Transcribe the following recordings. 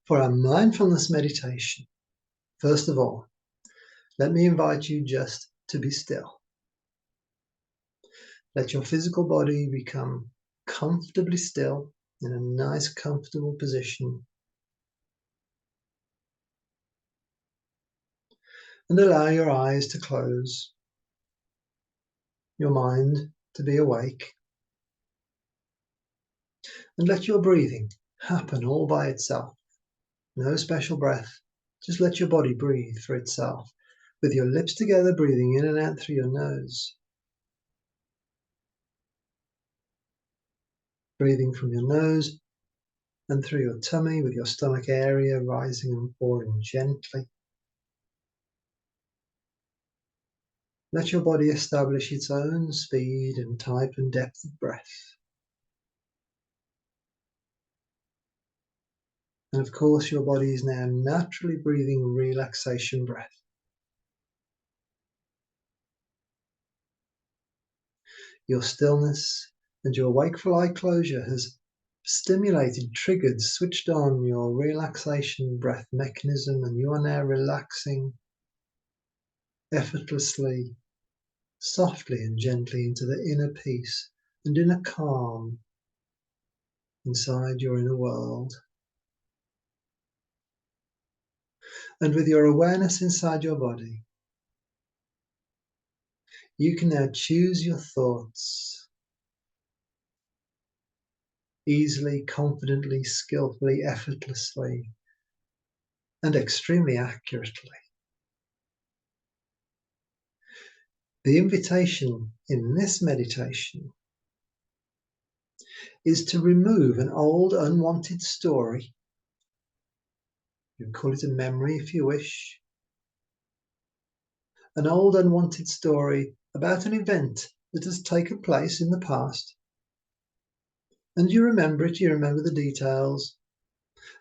For our mindfulness meditation, first of all, let me invite you just to be still. Let your physical body become comfortably still in a nice, comfortable position. And allow your eyes to close, your mind to be awake. And let your breathing happen all by itself. No special breath, just let your body breathe for itself, with your lips together, breathing in and out through your nose. Breathing from your nose and through your tummy, with your stomach area rising and falling gently. Let your body establish its own speed and type and depth of breath. And of course, your body is now naturally breathing relaxation breath. Your stillness and your wakeful eye closure has stimulated, triggered, switched on your relaxation breath mechanism, and you are now relaxing effortlessly, softly and gently into the inner peace and inner calm inside your inner world. And with your awareness inside your body, you can now choose your thoughts easily, confidently, skillfully, effortlessly, and extremely accurately. The invitation in this meditation is to remove an old unwanted story. You can call it a memory if you wish. An old unwanted story about an event that has taken place in the past. And you remember it, you remember the details.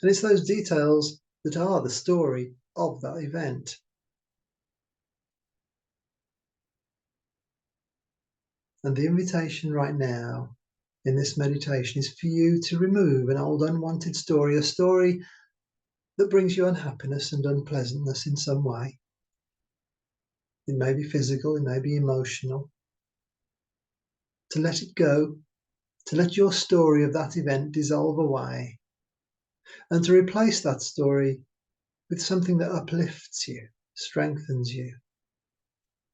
And it's those details that are the story of that event. And the invitation right now in this meditation is for you to remove an old unwanted story, a story that brings you unhappiness and unpleasantness in some way. It may be physical, it may be emotional. To let it go, to let your story of that event dissolve away, and to replace that story with something that uplifts you, strengthens you,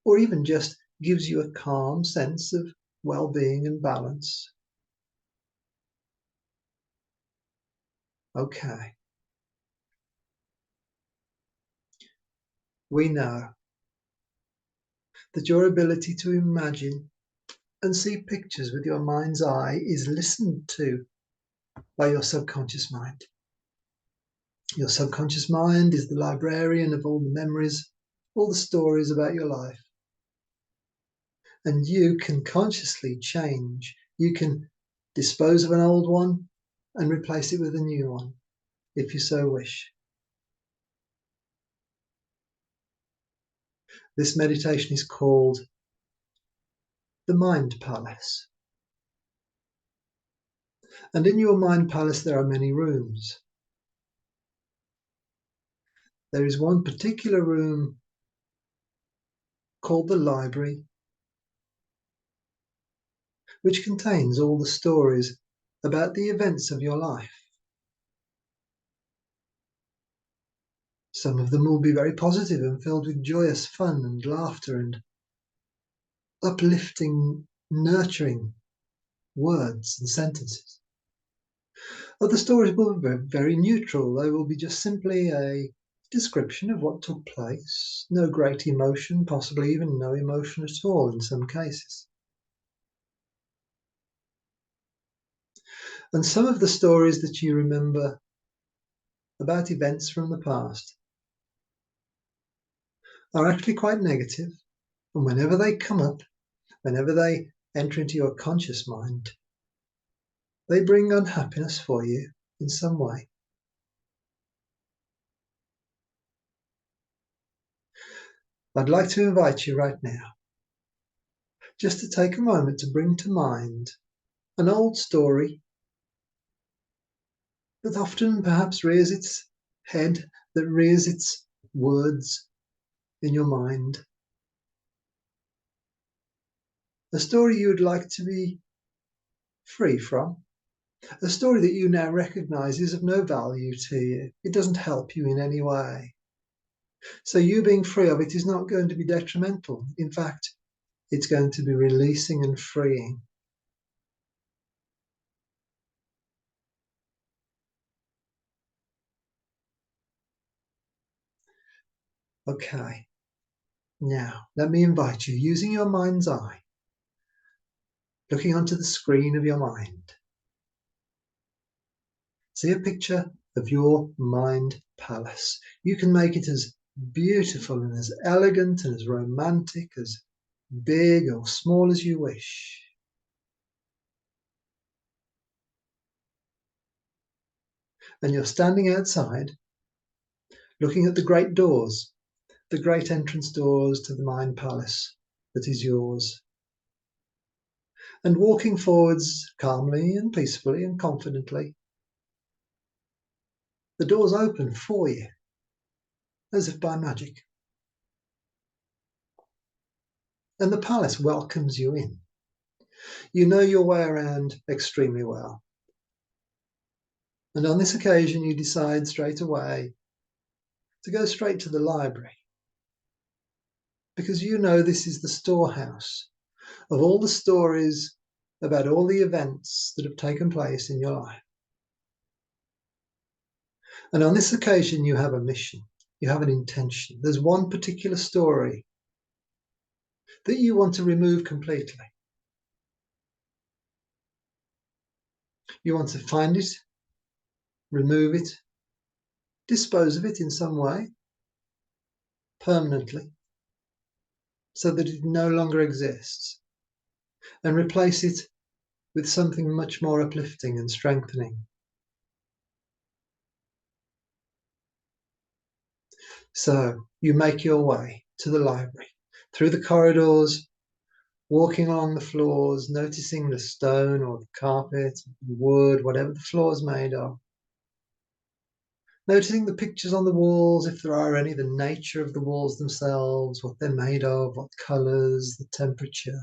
or even just gives you a calm sense of well-being and balance. Okay. We know that your ability to imagine and see pictures with your mind's eye is listened to by your subconscious mind. Your subconscious mind is the librarian of all the memories, all the stories about your life. And you can consciously change. You can dispose of an old one and replace it with a new one, if you so wish. This meditation is called the Mind Palace. And in your Mind Palace, there are many rooms. There is one particular room called the library, which contains all the stories about the events of your life. Some of them will be very positive and filled with joyous fun and laughter and uplifting, nurturing words and sentences. Other stories will be very neutral. They will be just simply a description of what took place, no great emotion, possibly even no emotion at all in some cases. And some of the stories that you remember about events from the past are actually quite negative, and whenever they come up, whenever they enter into your conscious mind, they bring unhappiness for you in some way. I'd like to invite you right now just to take a moment to bring to mind an old story that often perhaps rears its head that rears its words in your mind. A story you would like to be free from. A story that you now recognize is of no value to you. It doesn't help you in any way. So you being free of it is not going to be detrimental. In fact, it's going to be releasing and freeing. Okay. Now, let me invite you, using your mind's eye, looking onto the screen of your mind. See a picture of your mind palace. You can make it as beautiful and as elegant and as romantic, as big or small as you wish. And you're standing outside, looking at the great doors, the great entrance doors to the mind palace that is yours. And walking forwards calmly and peacefully and confidently, the doors open for you, as if by magic. And the palace welcomes you in. You know your way around extremely well. And on this occasion, you decide straight away to go straight to the library, because you know this is the storehouse of all the stories about all the events that have taken place in your life. And on this occasion, you have a mission, you have an intention. There's one particular story that you want to remove completely. You want to find it, remove it, dispose of it in some way, permanently, so that it no longer exists, and replace it with something much more uplifting and strengthening. So you make your way to the library, through the corridors, walking along the floors, noticing the stone or the carpet, the wood, whatever the floor is made of. Noticing the pictures on the walls, if there are any, the nature of the walls themselves, what they're made of, what colours, the temperature.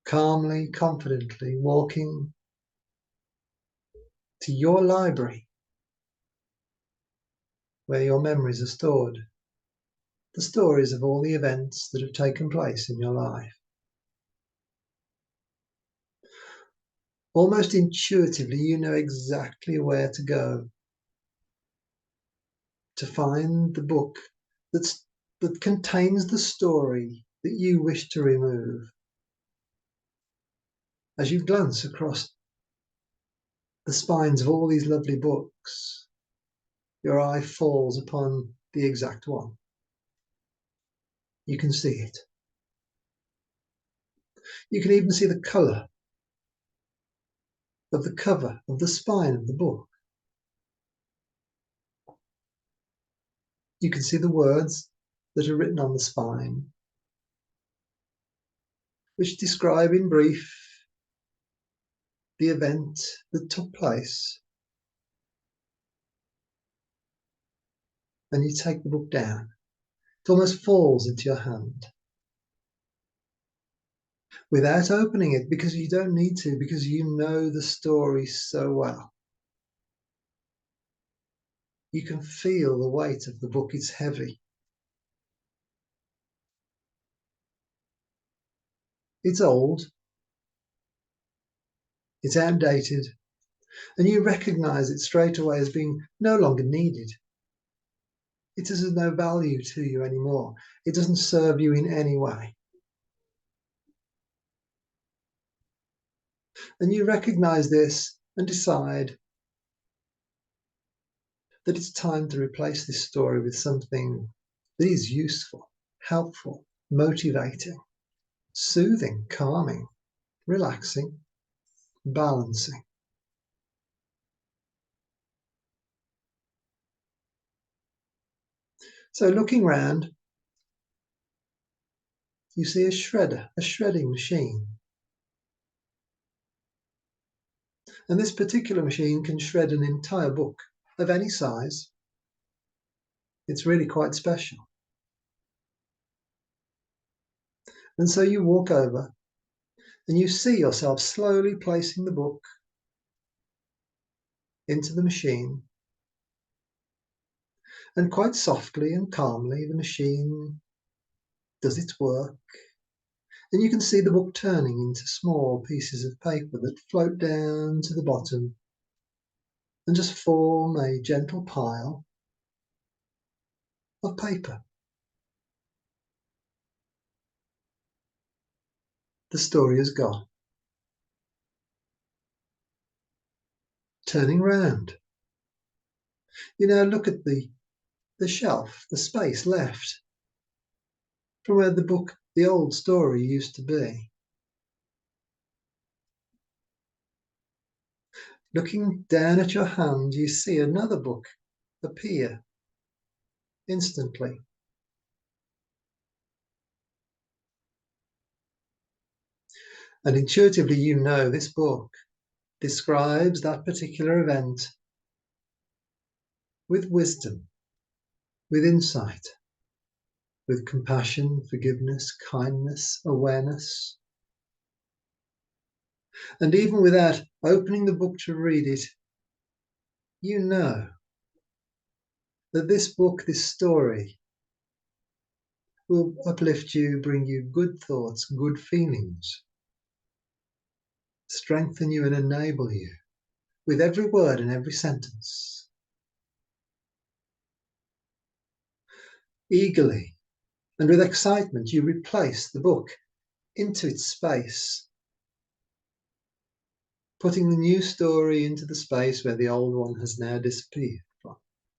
Calmly, confidently walking to your library, where your memories are stored, the stories of all the events that have taken place in your life. Almost intuitively, you know exactly where to go to find the book that contains the story that you wish to remove. As you glance across the spines of all these lovely books, your eye falls upon the exact one. You can see it. You can even see the colour of the cover of the spine of the book. You can see the words that are written on the spine, which describe in brief the event that took place. And you take the book down. It almost falls into your hand, without opening it, because you don't need to, because you know the story so well. You can feel the weight of the book. It's heavy. It's old. It's outdated. And you recognize it straight away as being no longer needed. It is of no value to you anymore. It doesn't serve you in any way. And you recognize this and decide that it's time to replace this story with something that is useful, helpful, motivating, soothing, calming, relaxing, balancing. So looking round, you see a shredder, a shredding machine. And this particular machine can shred an entire book of any size. It's really quite special. And so you walk over and you see yourself slowly placing the book into the machine. And quite softly and calmly, the machine does its work. And you can see the book turning into small pieces of paper that float down to the bottom and just form a gentle pile of paper. The story is gone. Turning round. You now look at the shelf, the space left from where the old story used to be. Looking down at your hand, you see another book appear instantly. And intuitively, you know this book describes that particular event with wisdom, with insight, with compassion, forgiveness, kindness, awareness. And even without opening the book to read it, you know that this book, this story, will uplift you, bring you good thoughts, good feelings, strengthen you and enable you with every word and every sentence. Eagerly and with excitement, you replace the book into its space, putting the new story into the space where the old one has now disappeared.